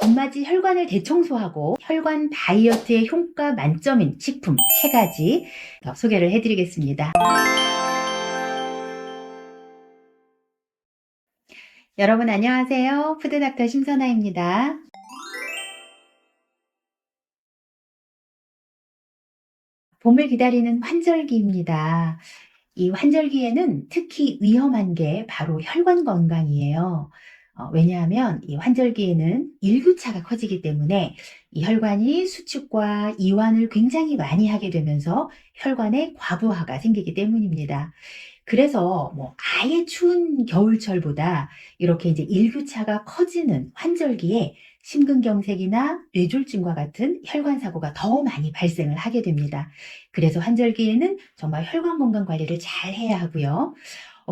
봄맞이 혈관을 대청소하고 혈관 다이어트에 효과 만점인 식품 3가지 소개를 해드리겠습니다. 여러분 안녕하세요. 푸드닥터 심선아입니다. 봄을 기다리는 환절기입니다. 이 환절기에는 특히 위험한 게 바로 혈관 건강이에요. 왜냐하면 이 환절기에는 일교차가 커지기 때문에 이 혈관이 수축과 이완을 굉장히 많이 하게 되면서 혈관에 과부하가 생기기 때문입니다. 그래서 아예 추운 겨울철보다 이렇게 이제 일교차가 커지는 환절기에 심근경색이나 뇌졸중과 같은 혈관 사고가 더 많이 발생을 하게 됩니다. 그래서 환절기에는 정말 혈관 건강 관리를 잘 해야 하고요.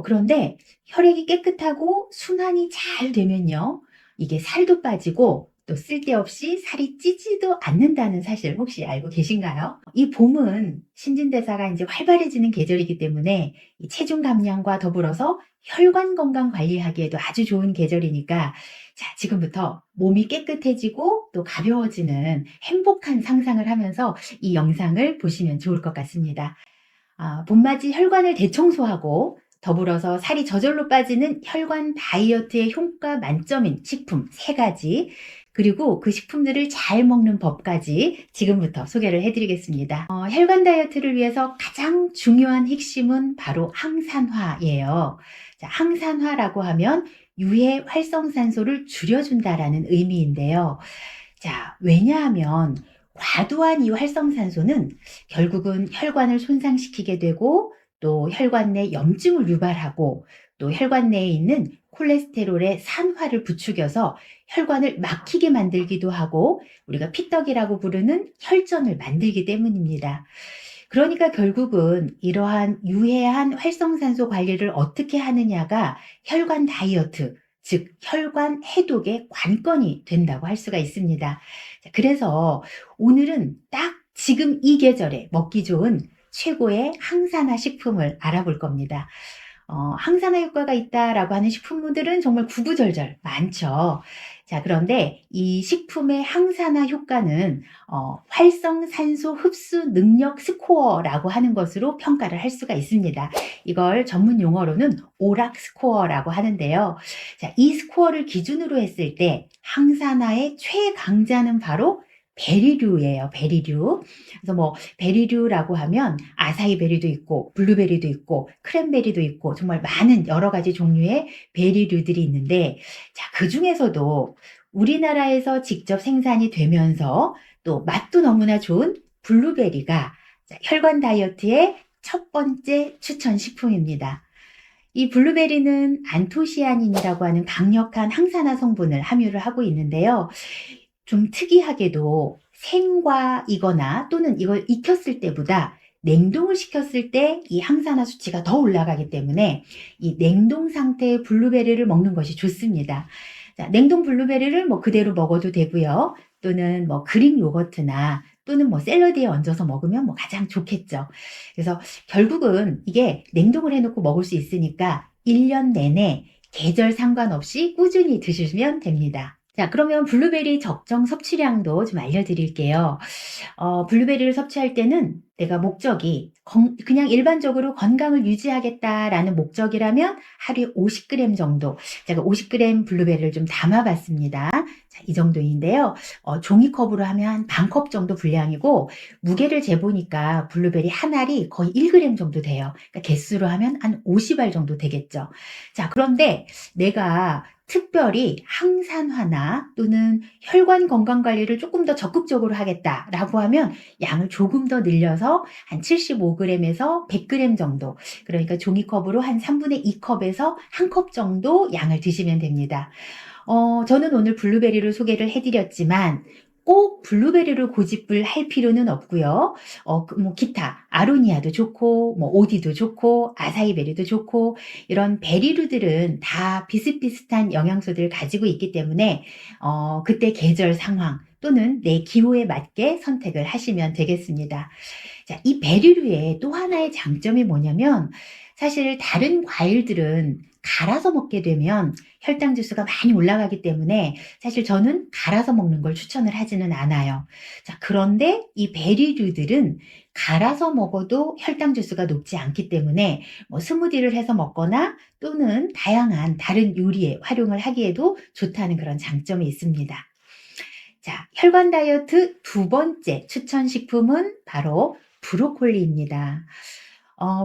그런데 혈액이 깨끗하고 순환이 잘 되면요, 이게 살도 빠지고 또 쓸데없이 살이 찌지도 않는다는 사실 혹시 알고 계신가요? 이 봄은 신진대사가 이제 활발해지는 계절이기 때문에 이 체중 감량과 더불어서 혈관 건강 관리하기에도 아주 좋은 계절이니까, 자, 지금부터 몸이 깨끗해지고 또 가벼워지는 행복한 상상을 하면서 이 영상을 보시면 좋을 것 같습니다. 봄맞이 혈관을 대청소하고 더불어서 살이 저절로 빠지는 혈관 다이어트에 효과 만점인 식품 3가지, 그리고 그 식품들을 잘 먹는 법까지 지금부터 소개를 해드리겠습니다. 혈관 다이어트를 위해서 가장 중요한 핵심은 바로 항산화예요. 자, 항산화라고 하면 유해 활성산소를 줄여준다라는 의미인데요. 자, 왜냐하면 과도한 이 활성산소는 결국은 혈관을 손상시키게 되고 또 혈관 내 염증을 유발하고 또 혈관 내에 있는 콜레스테롤의 산화를 부추겨서 혈관을 막히게 만들기도 하고 우리가 피떡이라고 부르는 혈전을 만들기 때문입니다. 그러니까 결국은 이러한 유해한 활성산소 관리를 어떻게 하느냐가 혈관 다이어트, 즉 혈관 해독의 관건이 된다고 할 수가 있습니다. 그래서 오늘은 딱 지금 이 계절에 먹기 좋은 최고의 항산화 식품을 알아볼 겁니다. 항산화 효과가 있다라고 하는 식품들은 정말 구구절절 많죠. 자, 그런데 이 식품의 항산화 효과는 활성산소 흡수 능력 스코어라고 하는 것으로 평가를 할 수가 있습니다. 이걸 전문 용어로는 오락 스코어라고 하는데요. 자, 이 스코어를 기준으로 했을 때 항산화의 최강자는 바로 베리류예요. 베리류. 그래서 베리류라고 하면 아사히 베리도 있고 블루베리도 있고 크랜베리도 있고 정말 많은 여러 가지 종류의 베리류들이 있는데, 자, 그 중에서도 우리나라에서 직접 생산이 되면서 또 맛도 너무나 좋은 블루베리가 혈관 다이어트의 첫 번째 추천 식품입니다. 이 블루베리는 안토시아닌이라고 하는 강력한 항산화 성분을 함유를 하고 있는데요. 좀 특이하게도 생과이거나 또는 이걸 익혔을 때보다 냉동을 시켰을 때 이 항산화 수치가 더 올라가기 때문에 이 냉동 상태의 블루베리를 먹는 것이 좋습니다. 자, 냉동 블루베리를 그대로 먹어도 되고요. 또는 그릭 요거트나 또는 샐러드에 얹어서 먹으면 가장 좋겠죠. 그래서 결국은 이게 냉동을 해놓고 먹을 수 있으니까 1년 내내 계절 상관없이 꾸준히 드시면 됩니다. 자, 그러면 블루베리 적정 섭취량도 좀 알려드릴게요. 블루베리를 섭취할 때는 내가 목적이 그냥 일반적으로 건강을 유지하겠다라는 목적이라면 하루에 50g 정도, 제가 50g 블루베리를 좀 담아봤습니다. 자, 이 정도인데요. 종이컵으로 하면 한 반컵 정도 분량이고, 무게를 재보니까 블루베리 한 알이 거의 1g 정도 돼요. 그러니까 개수로 하면 한 50알 정도 되겠죠. 자, 그런데 내가 특별히 항산화나 또는 혈관 건강 관리를 조금 더 적극적으로 하겠다라고 하면 양을 조금 더 늘려서 한 75g에서 100g 정도, 그러니까 종이컵으로 한 3분의 2컵에서 1컵 정도 양을 드시면 됩니다. 저는 오늘 블루베리를 소개를 해드렸지만 꼭 블루베리를 고집을 할 필요는 없고요. 기타 아로니아도 좋고 오디도 좋고 아사이베리도 좋고 이런 베리류들은 다 비슷비슷한 영양소들을 가지고 있기 때문에 그때 계절 상황 또는 내 기호에 맞게 선택을 하시면 되겠습니다. 자, 이 베리류의 또 하나의 장점이 뭐냐면 사실 다른 과일들은 갈아서 먹게 되면 혈당 지수가 많이 올라가기 때문에 사실 저는 갈아서 먹는 걸 추천을 하지는 않아요. 자, 그런데 이 베리류들은 갈아서 먹어도 혈당 지수가 높지 않기 때문에 뭐 스무디를 해서 먹거나 또는 다양한 다른 요리에 활용을 하기에도 좋다는 그런 장점이 있습니다. 자, 혈관 다이어트 두 번째 추천 식품은 바로 브로콜리입니다.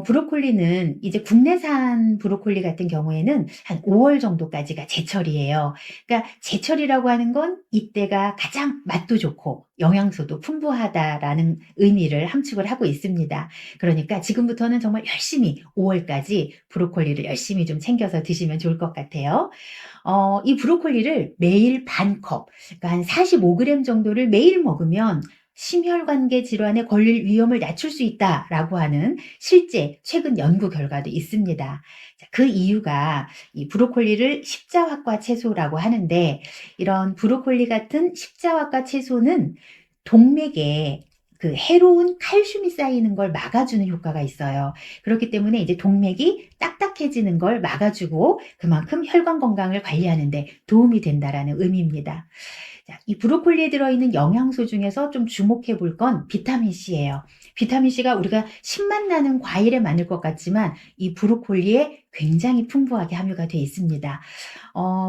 브로콜리는 이제 국내산 브로콜리 같은 경우에는 한 5월 정도까지가 제철이에요. 그러니까 제철이라고 하는 건 이때가 가장 맛도 좋고 영양소도 풍부하다라는 의미를 함축을 하고 있습니다. 그러니까 지금부터는 정말 열심히 5월까지 브로콜리를 열심히 좀 챙겨서 드시면 좋을 것 같아요. 이 브로콜리를 매일 반 컵, 그러니까 한 45g 정도를 매일 먹으면 심혈관계 질환에 걸릴 위험을 낮출 수 있다라고 하는 실제 최근 연구 결과도 있습니다. 자, 그 이유가 이 브로콜리를 십자화과 채소라고 하는데 이런 브로콜리 같은 십자화과 채소는 동맥에 그 해로운 칼슘이 쌓이는 걸 막아주는 효과가 있어요. 그렇기 때문에 이제 동맥이 딱딱해지는 걸 막아주고 그만큼 혈관 건강을 관리하는 데 도움이 된다라는 의미입니다. 자, 이 브로콜리에 들어있는 영양소 중에서 좀 주목해 볼 건 비타민C예요. 비타민C가 우리가 신맛 나는 과일에 많을 것 같지만 이 브로콜리에 굉장히 풍부하게 함유가 되어 있습니다.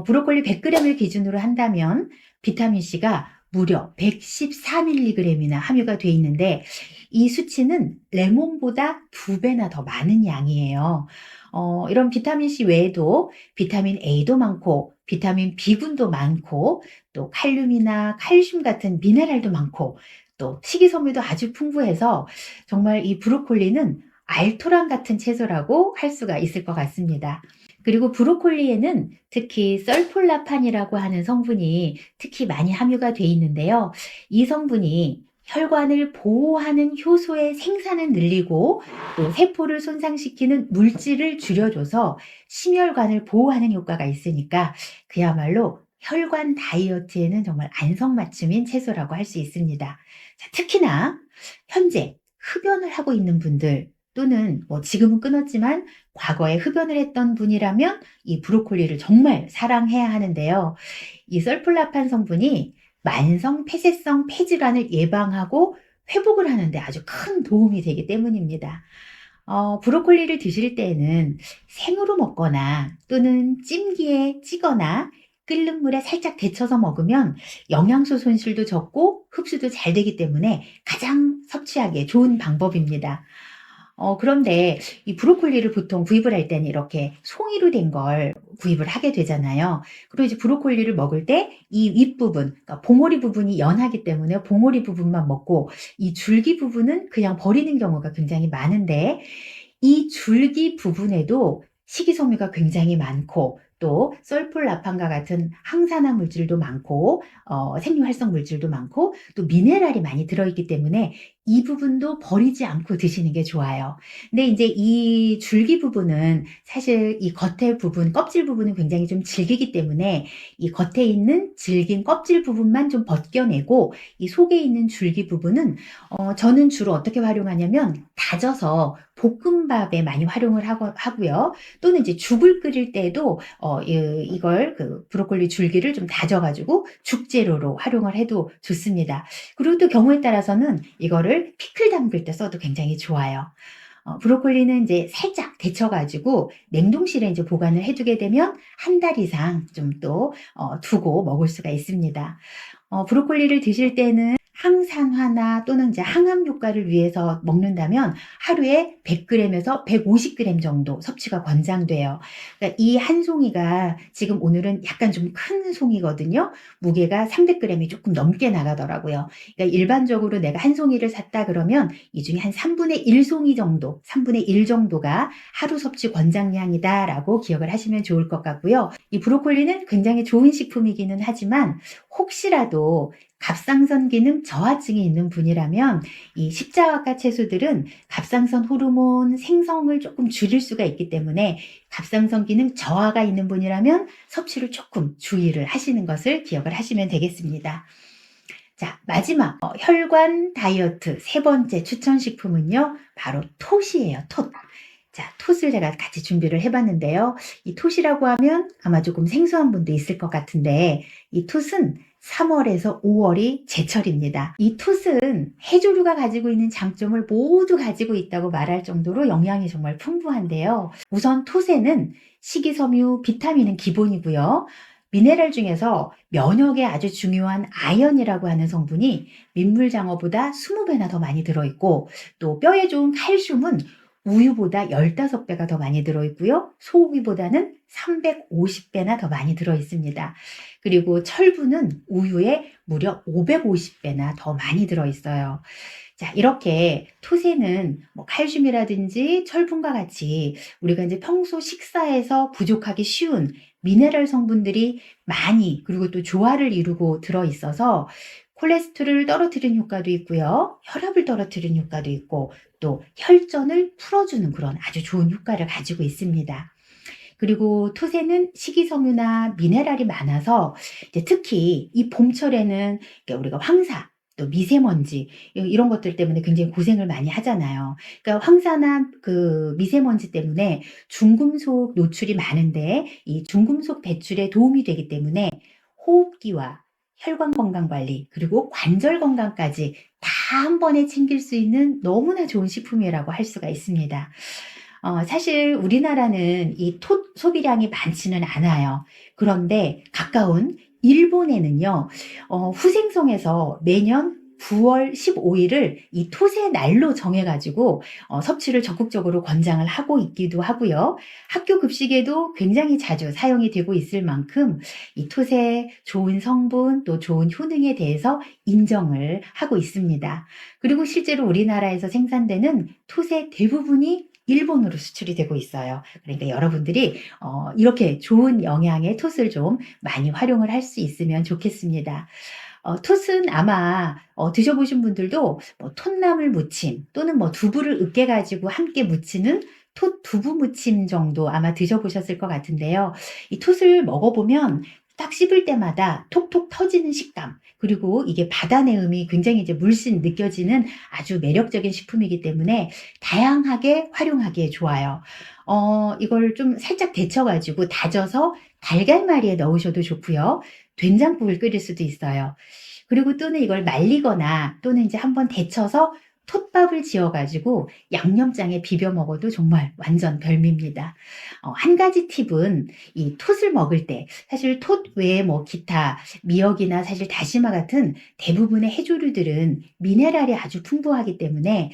브로콜리 100g을 기준으로 한다면 비타민C가 무려 114mg이나 함유가 되어 있는데 이 수치는 레몬보다 2배나 더 많은 양이에요. 이런 비타민C 외에도 비타민 A도 많고 비타민 B군도 많고 또 칼륨이나 칼슘 같은 미네랄도 많고 또 식이섬유도 아주 풍부해서 정말 이 브로콜리는 알토란 같은 채소라고 할 수가 있을 것 같습니다. 그리고 브로콜리에는 특히 썰폴라판이라고 하는 성분이 특히 많이 함유가 돼 있는데요. 이 성분이 혈관을 보호하는 효소의 생산을 늘리고 또 세포를 손상시키는 물질을 줄여줘서 심혈관을 보호하는 효과가 있으니까 그야말로 혈관 다이어트에는 정말 안성맞춤인 채소라고 할 수 있습니다. 자, 특히나 현재 흡연을 하고 있는 분들 또는 뭐 지금은 끊었지만 과거에 흡연을 했던 분이라면 이 브로콜리를 정말 사랑해야 하는데요. 이 설플라판 성분이 만성 폐쇄성 폐질환을 예방하고 회복을 하는데 아주 큰 도움이 되기 때문입니다. 브로콜리를 드실 때에는 생으로 먹거나 또는 찜기에 찌거나 끓는 물에 살짝 데쳐서 먹으면 영양소 손실도 적고 흡수도 잘 되기 때문에 가장 섭취하기에 좋은 방법입니다. 그런데 이 브로콜리를 보통 구입을 할 때는 이렇게 송이로 된 걸 구입을 하게 되잖아요. 그리고 이제 브로콜리를 먹을 때 이 윗부분, 그러니까 봉오리 부분이 연하기 때문에 봉오리 부분만 먹고 이 줄기 부분은 그냥 버리는 경우가 굉장히 많은데 이 줄기 부분에도 식이섬유가 굉장히 많고 또 설폴라판과 같은 항산화 물질도 많고 생리활성 물질도 많고 또 미네랄이 많이 들어있기 때문에 이 부분도 버리지 않고 드시는 게 좋아요. 근데 이제 이 줄기 부분은 사실 이 겉에 부분, 껍질 부분은 굉장히 좀 질기기 때문에 이 겉에 있는 질긴 껍질 부분만 좀 벗겨내고 이 속에 있는 줄기 부분은 저는 주로 어떻게 활용하냐면 다져서 볶음밥에 많이 활용을 하고요. 또는 이제 죽을 끓일 때도 이걸 그 브로콜리 줄기를 좀 다져가지고 죽재료로 활용을 해도 좋습니다. 그리고 또 경우에 따라서는 이거를 피클 담글 때 써도 굉장히 좋아요. 브로콜리는 이제 살짝 데쳐가지고 냉동실에 이제 보관을 해두게 되면 한 달 이상 좀 또 두고 먹을 수가 있습니다. 브로콜리를 드실 때는 항산화나 또는 이제 항암 효과를 위해서 먹는다면 하루에 100g에서 150g 정도 섭취가 권장돼요. 그러니까 이 한 송이가 지금 오늘은 약간 좀 큰 송이거든요. 무게가 300g이 조금 넘게 나가더라고요. 그러니까 일반적으로 내가 한 송이를 샀다 그러면 이 중에 한 3분의 1 송이 정도, 3분의 1 정도가 하루 섭취 권장량이다라고 기억을 하시면 좋을 것 같고요. 이 브로콜리는 굉장히 좋은 식품이기는 하지만 혹시라도 갑상선 기능 저하증이 있는 분이라면 이 십자화과 채소들은 갑상선 호르몬 생성을 조금 줄일 수가 있기 때문에 갑상선 기능 저하가 있는 분이라면 섭취를 조금 주의를 하시는 것을 기억을 하시면 되겠습니다. 자, 마지막 혈관 다이어트 세 번째 추천 식품은요. 바로 톳이에요. 톳. 자, 톳을 제가 같이 준비를 해봤는데요. 이 톳이라고 하면 아마 조금 생소한 분도 있을 것 같은데, 이 톳은 3월에서 5월이 제철입니다. 이 톳은 해조류가 가지고 있는 장점을 모두 가지고 있다고 말할 정도로 영양이 정말 풍부한데요. 우선 톳에는 식이섬유, 비타민은 기본이고요. 미네랄 중에서 면역에 아주 중요한 아연이라고 하는 성분이 민물장어보다 20배나 더 많이 들어있고, 또 뼈에 좋은 칼슘은 우유보다 15배가 더 많이 들어있고요. 소고기보다는 350배나 더 많이 들어있습니다. 그리고 철분은 우유에 무려 550배나 더 많이 들어있어요. 자, 이렇게 톳에는 뭐 칼슘이라든지 철분과 같이 우리가 이제 평소 식사에서 부족하기 쉬운 미네랄 성분들이 많이, 그리고 또 조화를 이루고 들어있어서 콜레스테롤을 떨어뜨리는 효과도 있고요. 혈압을 떨어뜨리는 효과도 있고, 또 혈전을 풀어주는 그런 아주 좋은 효과를 가지고 있습니다. 그리고 톳에는 식이섬유나 미네랄이 많아서 이제 특히 이 봄철에는 우리가 황사, 또 미세먼지 이런 것들 때문에 굉장히 고생을 많이 하잖아요. 그러니까 황사나 그 미세먼지 때문에 중금속 노출이 많은데 이 중금속 배출에 도움이 되기 때문에 호흡기와 혈관 건강 관리, 그리고 관절 건강까지 다 한 번에 챙길 수 있는 너무나 좋은 식품이라고 할 수가 있습니다. 사실 우리나라는 이 톳 소비량이 많지는 않아요. 그런데 가까운 일본에는요, 후생성에서 매년 9월 15일을 이 톳의 날로 정해가지고 섭취를 적극적으로 권장을 하고 있기도 하고요. 학교 급식에도 굉장히 자주 사용이 되고 있을 만큼 이 톳의 좋은 성분 또 좋은 효능에 대해서 인정을 하고 있습니다. 그리고 실제로 우리나라에서 생산되는 톳의 대부분이 일본으로 수출이 되고 있어요. 그러니까 여러분들이 이렇게 좋은 영양의 톳을 좀 많이 활용을 할 수 있으면 좋겠습니다. 톳은 아마 드셔보신 분들도 뭐 톳나물 무침 또는 뭐 두부를 으깨 가지고 함께 무치는 톳 두부 무침 정도 아마 드셔보셨을 것 같은데요. 이 톳을 먹어보면 딱 씹을 때마다 톡톡 터지는 식감, 그리고 이게 바다 내음이 굉장히 이제 물씬 느껴지는 아주 매력적인 식품이기 때문에 다양하게 활용하기에 좋아요. 이걸 좀 살짝 데쳐가지고 다져서 달걀말이에 넣으셔도 좋고요. 된장국을 끓일 수도 있어요. 그리고 또는 이걸 말리거나 또는 이제 한번 데쳐서 톳밥을 지어가지고 양념장에 비벼 먹어도 정말 완전 별미입니다. 한 가지 팁은 이 톳을 먹을 때 사실 톳 외에 뭐 기타 미역이나 사실 다시마 같은 대부분의 해조류들은 미네랄이 아주 풍부하기 때문에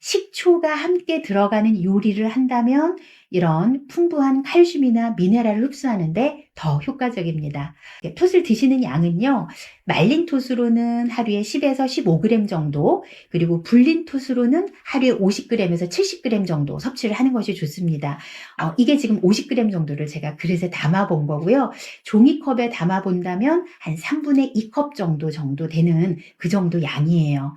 식초가 함께 들어가는 요리를 한다면 이런 풍부한 칼슘이나 미네랄을 흡수하는데 더 효과적입니다. 톳을 드시는 양은요, 말린 톳으로는 하루에 10에서 15g 정도, 그리고 불린 톳으로는 하루에 50g에서 70g 정도 섭취를 하는 것이 좋습니다. 이게 지금 50g 정도를 제가 그릇에 담아 본 거고요. 종이컵에 담아 본다면 한 3분의 2컵 정도 되는 그 정도 양이에요.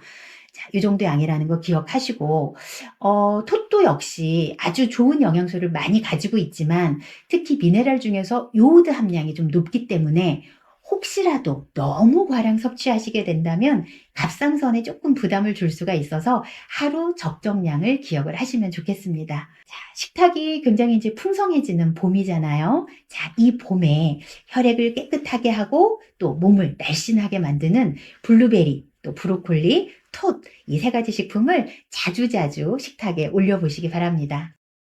자, 이 정도 양이라는 거 기억하시고, 톳도 역시 아주 좋은 영양소를 많이 가지고 있지만, 특히 미네랄 중에서 요오드 함량이 좀 높기 때문에, 혹시라도 너무 과량 섭취하시게 된다면 갑상선에 조금 부담을 줄 수가 있어서 하루 적정량을 기억을 하시면 좋겠습니다. 자, 식탁이 굉장히 이제 풍성해지는 봄이잖아요. 자, 이 봄에 혈액을 깨끗하게 하고 또 몸을 날씬하게 만드는 블루베리, 또 브로콜리, 톳, 이 세 가지 식품을 자주자주 식탁에 올려보시기 바랍니다.